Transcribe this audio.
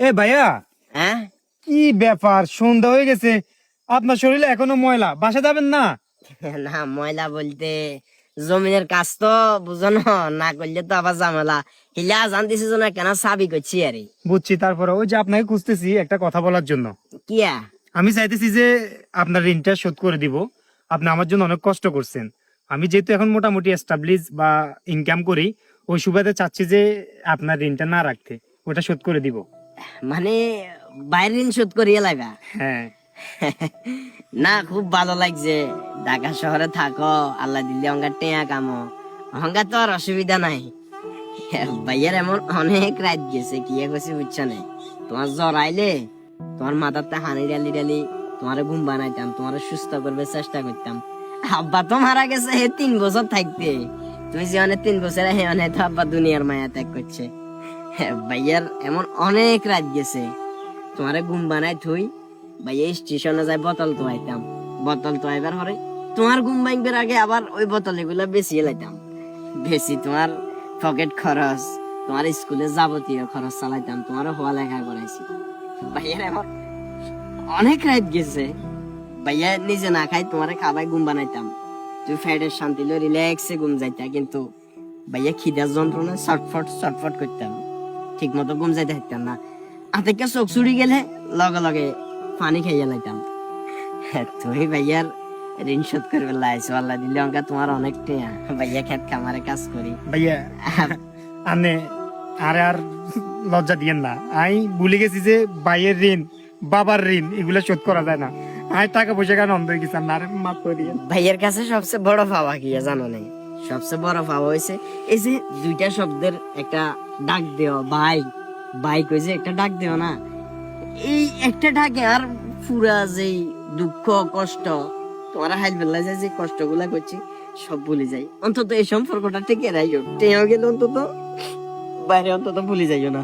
এ ভাইয়া, হ্যাঁ কি ব্যাপার? সন্ধ্যা হয়ে গেছে, আপনার শরীরে এখনো ময়লা, বাসা যাবেন না? না, ময়লা বলতে জমিনের কাজ তো বুঝো না করলে তো আবার ঝামেলা। হিলা জানতেছি না কেন চাবি করছি আরে। বুঝছি। তারপরে ওই যে আপনাকে খুঁজতেছি একটা কথা বলার জন্য। কিয়া? আমি চাইতেছি যে আপনার ঋণটা শোধ করে দিব। আপনি আমার জন্য অনেক কষ্ট করছেন। আমি যেহেতু এখন মোটামুটি এস্টাবলিশ বা ইনকাম করি, ওই সুবাদে চাচ্ছি যে আপনার ঋণটা না রাখতে, ওটা শোধ করে দিব। মানে বাইরে ঋণ শোধ করিয়ে লাগা? হ্যাঁ। না, খুব ভালো লাগছে। ঢাকা শহরে থাকো, আল্লাহ দিল্লি অঙ্গার টেয়া কামো, অঙ্গার তো আর অসুবিধা নাই। ভাইয়ার এমন অনেক রাত গেছে, কি করছি বুঝছো না? তোমার জ্বর আইলে তোমার মাথাতে হানি ডালি ডালি তোমার ঘুম বানাইতাম, তোমার সুস্থ করবে চেষ্টা করতাম। আব্বা তো মারা গেছে 3 বছর থাকতে। তুমি যে অনেক 3 বছর হে অনেক তো আব্বা দুনিয়ার মায়া ত্যাগ করছে। ভাইয়ার এমন অনেক রাত গেছে, তোমারে ঘুম বানাই থুই ভাইয়া স্টেশনে যাই বোতল তো আইতাম, বোতল তো আইবার পরে তোমার ঘুম ভাঙবার আগে আবার ওই বোতল এগুলা বেশি লাইতাম। বেশি তোমার পকেট খরচ, তোমার স্কুলে যাবতীয় খরচ চালাইতাম, তোমারও হওয়া লেখা করাইছি। ভাইয়ার এমন অনেক রাত গেছে, ভাইয়া নিজে না খাই তোমারে খাবাই ঘুম বানাইতাম, তুই ফ্যাটের শান্তি লো রিল্যাক্সে ঘুম যাইতা। কিন্তু ভাইয়া খিদার যন্ত্রণা ছটফট ছটফট করতাম, ঠিক মতো ঘুম যাইতে পারতাম না। আতেকা চোখ চুরি গেলে লগে লগে পানি খাইয়া লাইতাম। তুমি ভাইয়ার ঋণ শোধ করবে লাইছো, আল্লাহ দিলে অঙ্কা তোমার অনেক টেয়া। ভাইয়া খেত খামারে কাজ করি। ভাইয়া আনে আরে আর লজ্জা দিয়েন না। আমি ভুলে গেছি যে ভাইয়ের ঋণ, বাবার ঋণ এগুলা শোধ করা যায় না। আমি টাকা পয়সা কেন অন্ধ হয়ে গেছি, আর মাফ করে দিয়েন। ভাইয়ের কাছে সবচেয়ে বড় পাওয়া কি জানো না? সবচেয়ে বড় পাওয়া হয়েছে এই যে দুইটা শব্দের একটা ডাক দেও, ভাই ভাই কই যে একটা ডাক দেও না, এই একটা ডাকে আর পুরা যে দুঃখ কষ্ট তোমার হাইল বেলা যায়, যে কষ্ট গুলা করছি সব ভুলে যাই। অন্তত এই সম্পর্কটা টিকে রাখো, টেও গেলে অন্তত বাইরে অন্তত ভুলে যাইও না।